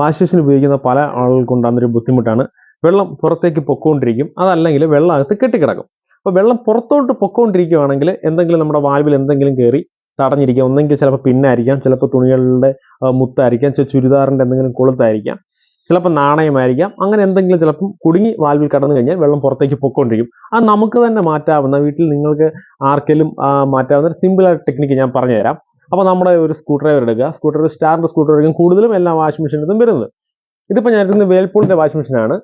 Wash machine ഉപയോഗിക്കുന്ന പല ആളുകൾക്കും ഉണ്ടാകുന്നൊരു ബുദ്ധിമുട്ടാണ്, വെള്ളം പുറത്തേക്ക് പൊക്കോണ്ടിരിക്കും, അതല്ലെങ്കിൽ വെള്ളം അകത്ത് കെട്ടിക്കിടക്കും. അപ്പോൾ വെള്ളം പുറത്തോട്ട് പൊക്കോണ്ടിരിക്കുകയാണെങ്കിൽ എന്തെങ്കിലും നമ്മുടെ വാൽവിൽ എന്തെങ്കിലും കയറി തടഞ്ഞിരിക്കാം. ഒന്നെങ്കിൽ ചിലപ്പോൾ പിന്നായിരിക്കാം, ചിലപ്പോൾ തുണികളുടെ മുത്തായിരിക്കാം, ചുരിദാറിൻ്റെ എന്തെങ്കിലും കൊളുത്തായിരിക്കാം, ചിലപ്പോൾ നാണയമായിരിക്കാം. അങ്ങനെ എന്തെങ്കിലും ചിലപ്പം കുടുങ്ങി വാൽവിൽ കടന്നു കഴിഞ്ഞാൽ വെള്ളം പുറത്തേക്ക് പൊക്കോണ്ടിരിക്കും. അത് നമുക്ക് തന്നെ മാറ്റാവുന്ന, വീട്ടിൽ നിങ്ങൾക്ക് ആർക്കെങ്കിലും മാറ്റാവുന്ന ഒരു സിമ്പിളായ ടെക്നിക്ക് ഞാൻ പറഞ്ഞുതരാം. അപ്പോൾ നമ്മുടെ ഒരു സ്ക്രൂ ഡ്രൈവർ എടുക്കുക. സ്ക്രൂ ഡ്രൈവർ സ്റ്റാറിൻ്റെ സ്ക്രൂ ഡ്രൈവറും കൂടുതലും എല്ലാ വാഷിംഗ് മെഷീനിലും വരുന്നത്. ഇതിപ്പോൾ ഞാൻ എടുക്കുന്നത് വേൾപൂളിൻ്റെ വാഷിംഗ് മെഷീനാണ്.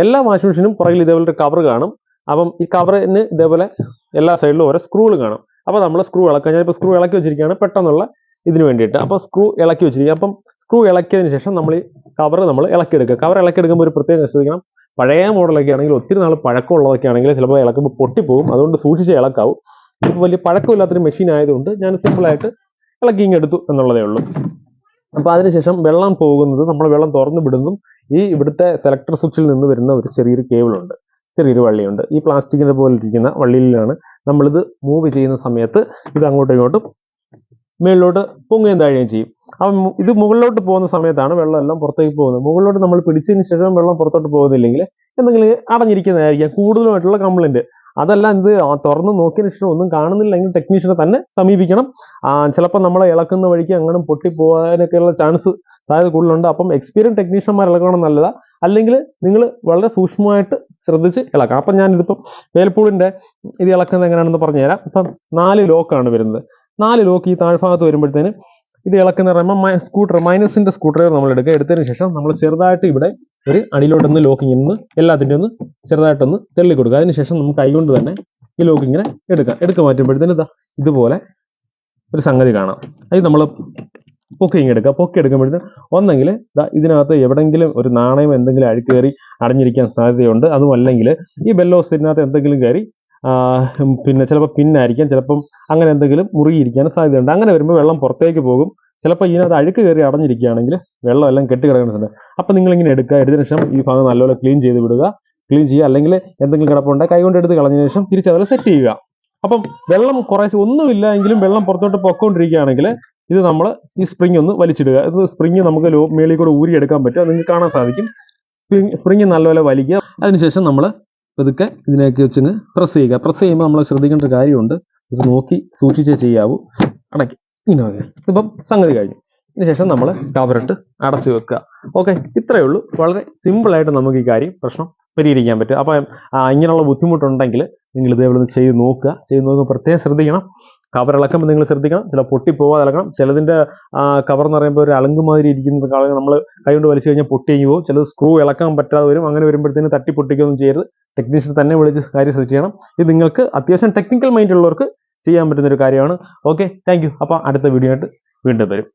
എല്ലാ വാഷിംഗ് മെഷീനും പുറകിൽ ഇതേപോലെ ഒരു കവർ കാണും. അപ്പം ഈ കവറിന് ഇതേപോലെ എല്ലാ സൈഡിലും ഓരോ സ്ക്രൂകൾ കാണും. അപ്പോൾ നമ്മൾ സ്ക്രൂ ഇളക്കുക. ഞാനിപ്പോൾ സ്ക്രൂ ഇളക്കി വെച്ചിരിക്കുകയാണ് പെട്ടെന്നുള്ള ഇതിന് വേണ്ടിയിട്ട്. അപ്പോൾ സ്ക്രൂ ഇളക്കി വെച്ചിരിക്കുക. അപ്പം സ്ക്രൂ ഇളക്കിയതിന് ശേഷം നമ്മൾ ഈ കവർ നമ്മൾ ഇളക്കിയെടുക്കുക. കവർ ഇളക്കിയെടുക്കുമ്പോൾ ഒരു പ്രത്യേകം ശ്രദ്ധിക്കണം. പഴയ മോഡലൊക്കെ ആണെങ്കിൽ, ഒത്തിരി നാൾ പഴക്കമുള്ളതൊക്കെ ആണെങ്കിൽ ചിലപ്പോൾ ഇളക്കുമ്പോൾ പൊട്ടിപ്പോകും. അതുകൊണ്ട് സൂക്ഷിച്ച് ഇളക്കാവും. ഇപ്പോൾ വലിയ പഴക്കമില്ലാത്തൊരു മെഷീൻ ആയതുകൊണ്ട് ഞാൻ സിമ്പിളായിട്ട് ഇളക്കി ഇങ്ങെടുത്തു എന്നുള്ളതേ ഉള്ളൂ. അപ്പോൾ അതിനുശേഷം വെള്ളം പോകുന്നത്, നമ്മൾ വെള്ളം തുറന്നു വിടുന്നതും ഈ ഇവിടുത്തെ സെലക്ടർ സ്വിച്ചിൽ നിന്ന് വരുന്ന ഒരു ചെറിയൊരു കേബിളുണ്ട്, ചെറിയൊരു വള്ളിയുണ്ട്. ഈ പ്ലാസ്റ്റിക്കിൻ്റെ പോലെ ഇരിക്കുന്ന വള്ളിയിലാണ് നമ്മളിത് മൂവ് ചെയ്യുന്ന സമയത്ത് ഇത് അങ്ങോട്ടും ഇങ്ങോട്ടും മുകളിലോട്ട് പൊങ്ങുകയും താഴുകയും ചെയ്യും. അപ്പം ഇത് മുകളിലോട്ട് പോകുന്ന സമയത്താണ് വെള്ളം എല്ലാം പുറത്തേക്ക് പോകുന്നത്. മുകളിലോട്ട് നമ്മൾ പിടിച്ചതിന് ശേഷം വെള്ളം പുറത്തോട്ട് പോകുന്നില്ലെങ്കിൽ എന്തെങ്കിലും അടഞ്ഞിരിക്കുന്നതായിരിക്കാം കൂടുതലുമായിട്ടുള്ള കംപ്ലൈൻറ്റ്. അതല്ല, ഇത് തുറന്ന് നോക്കിയതിന് ശേഷം ഒന്നും കാണുന്നില്ലെങ്കിൽ ടെക്നീഷ്യനെ തന്നെ സമീപിക്കണം. ചിലപ്പോൾ നമ്മളെ ഇളക്കുന്ന വഴിക്ക് അങ്ങനെ പൊട്ടിപ്പോകാനൊക്കെയുള്ള ചാൻസ് സാധ്യത കൂടുതലുണ്ട്. അപ്പം എക്സ്പീരിയൻസ് ടെക്നീഷ്യന്മാർ ഇളക്കണം നല്ലതാണ്. അല്ലെങ്കിൽ നിങ്ങൾ വളരെ സൂക്ഷ്മമായിട്ട് ശ്രദ്ധിച്ച് ഇളക്കാം. അപ്പം ഞാനിതിപ്പം വേൾപൂളിൻ്റെ ഇത് ഇളക്കുന്നത് എങ്ങനെയാണെന്ന് പറഞ്ഞുതരാം. ഇപ്പം 4 ലോക്കാണ് വരുന്നത്. 4 ലോക്ക് ഈ താഴ്ഭാഗത്ത് വരുമ്പോഴത്തേന് ഇത് ഇളക്കുന്ന പറയുമ്പോൾ മൈനസിൻ്റെ സ്ക്രൂ ഡ്രൈവർ നമ്മൾ എടുക്കുക. എടുത്തതിന് ശേഷം നമ്മൾ ചെറുതായിട്ട് ഇവിടെ ഒരു അടിയിലോട്ടൊന്ന് ലോക്കിങ് നിന്ന് എല്ലാത്തിൻ്റെ ഒന്ന് ചെറുതായിട്ടൊന്ന് തെള്ളി കൊടുക്കുക. അതിനുശേഷം നമുക്ക് കൈകൊണ്ട് തന്നെ ഈ ലോക്ക് ഇങ്ങനെ എടുക്കുക മാറ്റുമ്പോഴത്തേന് ഇതുപോലെ ഒരു സംഗതി കാണാം. അത് നമ്മൾ പൊക്കി എടുക്കുമ്പോഴത്തേന് ഒന്നെങ്കിൽ ഇതിനകത്ത് എവിടെയെങ്കിലും ഒരു നാണയം എന്തെങ്കിലും അഴുക്ക് കയറി അടഞ്ഞിരിക്കാൻ സാധ്യതയുണ്ട്. അതും അല്ലെങ്കിൽ ഈ ബെല്ലോസിനകത്ത് എന്തെങ്കിലും കയറി പിന്നെ ചിലപ്പോൾ പിന്നായിരിക്കാം, ചിലപ്പം അങ്ങനെ എന്തെങ്കിലും മുറുകിയിരിക്കാനും സാധ്യതയുണ്ട്. അങ്ങനെ വരുമ്പോൾ വെള്ളം പുറത്തേക്ക് പോകും. ചിലപ്പോൾ ഇതിനകത്ത് അഴുക്ക് കയറി അടഞ്ഞിരിക്കുകയാണെങ്കിൽ വെള്ളം എല്ലാം കെട്ടിക്കിടക്കുന്നുണ്ട്. അപ്പം നിങ്ങളിങ്ങനെ എടുത്തതിന് ശേഷം ഈ ഭാഗം നല്ലപോലെ ക്ലീൻ ചെയ്യുക. അല്ലെങ്കിൽ എന്തെങ്കിലും കിടപ്പുണ്ട് കൈകൊണ്ട് എടുത്ത് കളഞ്ഞതിന് ശേഷം തിരിച്ചതിൽ സെറ്റ് ചെയ്യുക. അപ്പം വെള്ളം കുറേശ്ശെ ഒന്നുമില്ല എങ്കിലും വെള്ളം പുറത്തോട്ട് പൊക്കോണ്ടിരിക്കുകയാണെങ്കിൽ ഇത് നമ്മൾ ഈ സ്പ്രിങ് ഒന്ന് വലിച്ചിടുക. ഇത് സ്പ്രിങ് നമുക്ക് മേളിൽ കൂടെ ഊരിയെടുക്കാൻ പറ്റും. അത് നിങ്ങൾക്ക് കാണാൻ സാധിക്കും. സ്പ്രിങ് നല്ലപോലെ വലിക്കുക. അതിനുശേഷം നമ്മൾ ഇതൊക്കെ ഇതിലേക്ക് വെച്ചങ്ങ് പ്രസ് ചെയ്യുക. പ്രസ് ചെയ്യുമ്പോൾ നമ്മൾ ശ്രദ്ധിക്കേണ്ട ഒരു കാര്യമുണ്ട്. ഇത് നോക്കി സൂക്ഷിച്ചേ ചെയ്യാവൂ. അടയ്ക്കും ഇങ്ങനെ. ഇപ്പം സംഗതി കഴിഞ്ഞു. ഇതിനുശേഷം നമ്മൾ കവറിട്ട് അടച്ചു വെക്കുക. ഓക്കെ, ഇത്രയേ ഉള്ളൂ. വളരെ സിമ്പിളായിട്ട് നമുക്ക് ഈ പ്രശ്നം പരിഹരിക്കാൻ പറ്റും. അപ്പം ഇങ്ങനെയുള്ള ബുദ്ധിമുട്ടുണ്ടെങ്കിൽ നിങ്ങൾ ഇതേപോലെ ചെയ്ത് നോക്കുക. പ്രത്യേകം ശ്രദ്ധിക്കണം. കവർ ഇളക്കുമ്പോൾ നിങ്ങൾ ശ്രദ്ധിക്കണം. ചില പൊട്ടിപ്പോവാതെ ഇളക്കണം. ചിലതിൻ്റെ കവർ എന്ന് പറയുമ്പോൾ ഒരു അലങ്ക് മാതിരി ഇരിക്കുന്നത് നമ്മൾ കൈകൊണ്ട് വലിച്ചു കഴിഞ്ഞാൽ പൊട്ടിയെങ്കിൽ പോകും. ചിലത് സ്ക്രൂ ഇളക്കാൻ പറ്റാതെ വരും. അങ്ങനെ വരുമ്പോഴത്തേന് തട്ടി പൊട്ടിക്കുകയൊന്നും ചെയ്യരുത്. ടെക്നീഷ്യൻ തന്നെ വിളിച്ച് കാര്യം സെറ്റ് ചെയ്യണം. ഇത് നിങ്ങൾക്ക് അത്യാവശ്യം ടെക്നിക്കൽ മൈൻഡ് ഉള്ളവർക്ക് ചെയ്യാൻ പറ്റുന്നൊരു കാര്യമാണ്. Okay, thank you. അപ്പോൾ അടുത്ത വീഡിയോ ആയിട്ട് വീണ്ടും വരും.